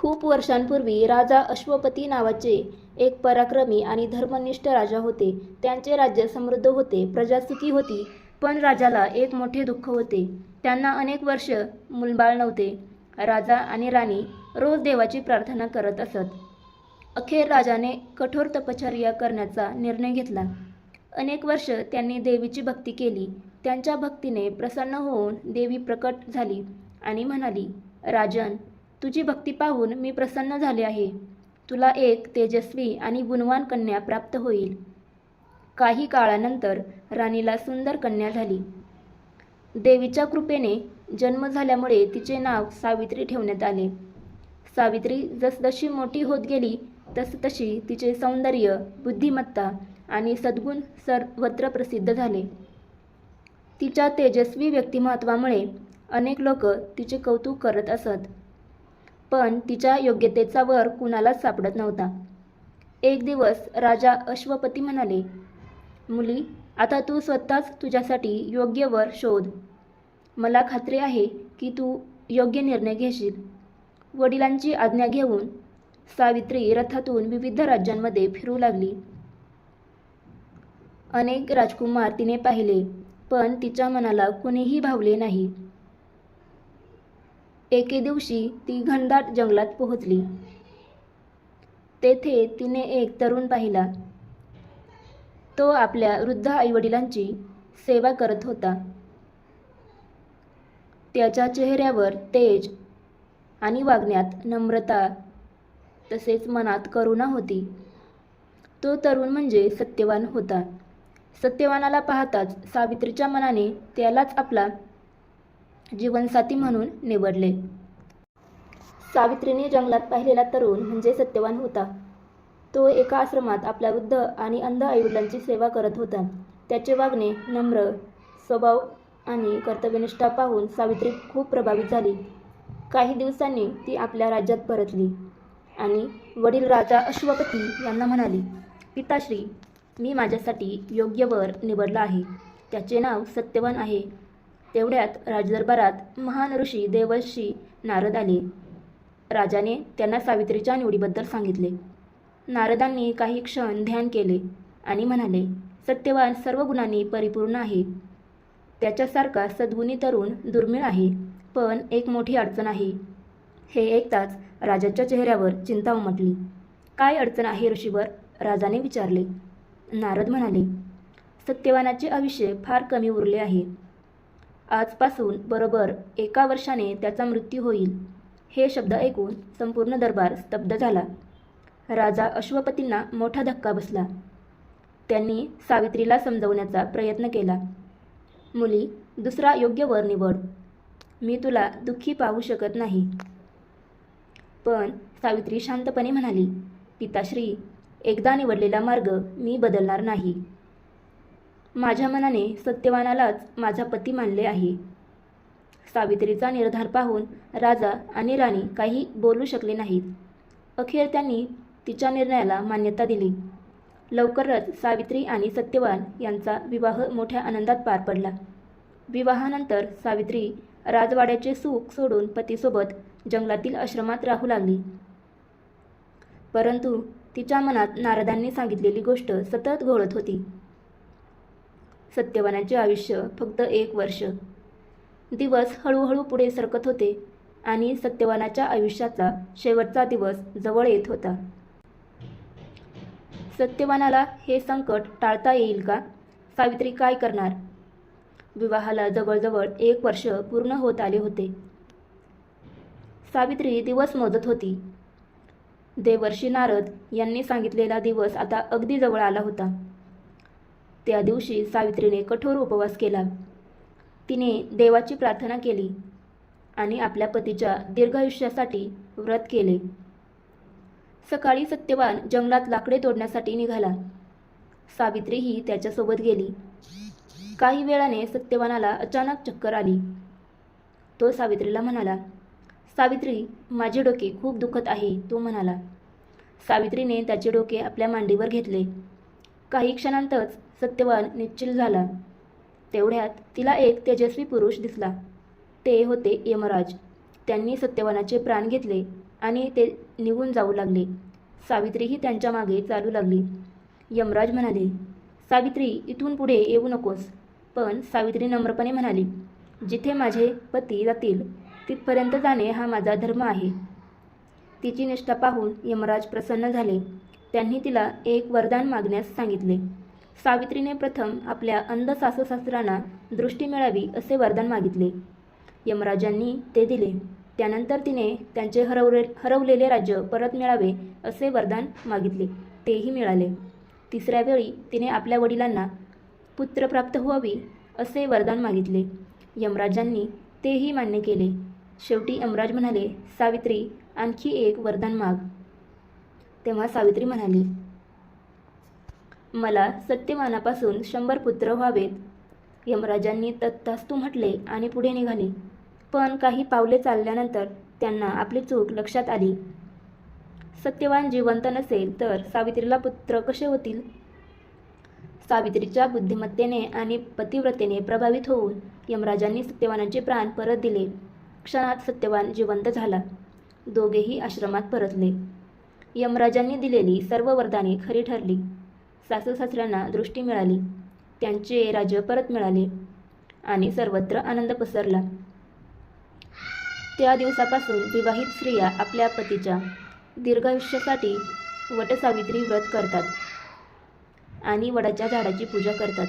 खूप वर्षांपूर्वी राजा अश्वपती नावाचे एक पराक्रमी आणि धर्मनिष्ठ राजा होते. त्यांचे राज्य समृद्ध होते, प्रजा सुखी होती. पण राजाला एक मोठे दुःख होते. त्यांना अनेक वर्ष मूलबाळ नव्हते. राजा आणि राणी रोज देवाची प्रार्थना करत असत. अखेर राजाने कठोर तपश्चर्या करण्याचा निर्णय घेतला. अनेक वर्ष त्यांनी देवीची भक्ती केली. त्यांच्या भक्तीने प्रसन्न होऊन देवी प्रकट झाली आणि म्हणाली, राजन, तुझी भक्ती पाहून मी प्रसन्न झाले आहे. तुला एक तेजस्वी आणि गुणवान कन्या प्राप्त होईल. काही काळानंतर राणीला सुंदर कन्या झाली. देवीच्या कृपेने जन्म झाल्यामुळे तिचे नाव सावित्री ठेवण्यात आले. सावित्री जसजशी मोठी होत गेली तसतशी तिचे सौंदर्य, बुद्धिमत्ता आणि सद्गुण सर्वत्र प्रसिद्ध झाले. तिच्या तेजस्वी व्यक्तिमत्वामुळे अनेक लोक तिचे कौतुक करत असत. पण तिच्या योग्यतेचा वर कुणालाच सापडत नव्हता. एक दिवस राजा अश्वपती म्हणाले, मुली, आता तू स्वतःच तुझ्यासाठी योग्य वर शोध. मला खात्री आहे की तू योग्य निर्णय घेशील. वडिलांची आज्ञा घेऊन सावित्री रथातून विविध राज्यांमध्ये फिरू लागली. अनेक राजकुमार तिने पाहिले, पण तिच्या मनाला कुणीही भावले नाही. एके दिवशी ती घनदाट जंगलात पोहोचली. तेथे तिने एक तरुण पाहिला. तो आपल्या वृद्ध आईवडिलांची सेवा करत होता. त्याच्या चेहऱ्यावर तेज आणि वागण्यात नम्रता तसेच मनात करुणा होती. तो तरुण म्हणजे सत्यवान होता. सत्यवानाला पाहताच सावित्रीच्या मनाने त्यालाच आपला जीवनसाथी म्हणून निवडले. सावित्रीने जंगलात पाहिलेला तरुण म्हणजे सत्यवान होता. तो एका आश्रमात आपल्या वृद्ध आणि अंध आईवडिलांची सेवा करत होता. त्याचे वागणे, नम्र स्वभाव आणि कर्तव्यनिष्ठा पाहून सावित्री खूप प्रभावित झाली. काही दिवसांनी ती आपल्या राज्यात परतली आणि वडील राजा अश्वपती यांना म्हणाली, पिताश्री, मी माझ्यासाठी योग्य वर निवडला आहे. त्याचे नाव सत्यवान आहे. तेवढ्यात राजदरबारात महान ऋषी देवर्षी नारद आले. राजाने त्यांना सावित्रीच्या निवडीबद्दल सांगितले. नारदांनी काही क्षण ध्यान केले आणि म्हणाले, सत्यवान सर्व गुणांनी परिपूर्ण आहे. त्याच्यासारखा सद्गुणी तरुण दुर्मिळ आहे. पण एक मोठी अडचण आहे. हे ऐकताच राजाच्या चेहऱ्यावर चिंता उमटली. काय अडचण आहे ऋषीवर? राजाने विचारले. नारद म्हणाले, सत्यवानाचे आयुष्य फार कमी उरले आहे. आजपासून बरोबर 1 वर्षाने त्याचा मृत्यू होईल. हे शब्द ऐकून संपूर्ण दरबार स्तब्ध झाला. राजा अश्वपतींना मोठा धक्का बसला. त्यांनी सावित्रीला समजवण्याचा प्रयत्न केला. मुली, दुसरा योग्य वर निवड. मी तुला दुःखी पाहू शकत नाही. पण सावित्री शांतपणे म्हणाली, पिताश्री, एकदा निवडलेला मार्ग मी बदलणार नाही. माझ्या मनाने सत्यवानालाच माझा पती मानले आहे. सावित्रीचा निर्धार पाहून राजा आणि राणी काही बोलू शकले नाहीत. अखेर त्यांनी तिच्या निर्णयाला मान्यता दिली. लवकरच सावित्री आणि सत्यवान यांचा विवाह मोठ्या आनंदात पार पडला. विवाहानंतर सावित्री राजवाड्याचे सुख सोडून पतीसोबत जंगलातील आश्रमात राहू लागली. परंतु तिच्या मनात नारदांनी सांगितलेली गोष्ट सतत घोळत होती. सत्यवानाचे आयुष्य फक्त 1 वर्ष. दिवस हळूहळू पुढे सरकत होते आणि सत्यवानाच्या आयुष्याचा शेवटचा दिवस जवळ येत होता. सत्यवानाला हे संकट टाळता येईल का? सावित्री काय करणार? विवाहाला जवळजवळ 1 वर्ष पूर्ण होत आले होते. सावित्री दिवस मोजत होती. देवर्षी नारद यांनी सांगितलेला दिवस आता अगदी जवळ आला होता. त्या दिवशी सावित्रीने कठोर उपवास केला. तिने देवाची प्रार्थना केली आणि आपल्या पतीच्या दीर्घायुष्यासाठी व्रत केले. सकाळी सत्यवान जंगलात लाकडे तोडण्यासाठी निघाला. सावित्रीही त्याच्यासोबत गेली. काही वेळाने सत्यवानाला अचानक चक्कर आली. तो सावित्रीला म्हणाला, सावित्री, माझे डोके खूप दुखत आहे. तो म्हणाला. सावित्रीने त्याचे डोके आपल्या मांडीवर घेतले. काही क्षणांतच सत्यवान निश्चल झाला. तेवढ्यात तिला एक तेजस्वी पुरुष दिसला. ते होते यमराज. त्यांनी सत्यवानाचे प्राण घेतले आणि ते निघून जाऊ लागले. सावित्रीही त्यांच्या मागे चालू लागली. यमराज म्हणाले, सावित्री, इथून पुढे येऊ नकोस. पण सावित्री नम्रपणे म्हणाली, जिथे माझे पती जातील तिथपर्यंत जाणे हा माझा धर्म आहे. तिची निष्ठा पाहून यमराज प्रसन्न झाले. त्यांनी तिला एक वरदान मागण्यास सांगितले. सावित्रीने प्रथम आपल्या अंध सासूसासऱ्यांना दृष्टी मिळावी असे वरदान मागितले. यमराजांनी ते दिले. त्यानंतर तिने त्यांचे हरवलेले राज्य परत मिळावे असे वरदान मागितले. तेही मिळाले. तिसऱ्या वेळी तिने आपल्या वडिलांना पुत्र प्राप्त व्हावी असे वरदान मागितले. यमराजांनी तेही मान्य केले. शेवटी यमराज म्हणाले, सावित्री, आणखी एक वरदान माग. तेव्हा सावित्री म्हणाली, मला सत्यवानापासून 100 पुत्र व्हावेत. यमराजांनी तथास्तु म्हटले आणि पुढे निघाले. पण काही पावले चालल्यानंतर त्यांना आपली चूक लक्षात आली. सत्यवान जिवंत नसेल तर सावित्रीला पुत्र कसे होतील? सावित्रीच्या बुद्धिमत्तेने आणि पतिव्रतेने प्रभावित होऊन यमराजांनी सत्यवानाचे प्राण परत दिले. क्षणात सत्यवान जिवंत झाला. दोघेही आश्रमात परतले. यमराजांनी दिलेली सर्व वरदाने खरी ठरली. सासूसासऱ्यांना दृष्टी मिळाली. त्यांचे राज्य परत मिळाले आणि सर्वत्र आनंद पसरला. त्या दिवसापासून विवाहित स्त्रिया आपल्या पतीच्या दीर्घायुष्यासाठी वटसावित्री व्रत करतात आणि वडाच्या झाडाची पूजा करतात.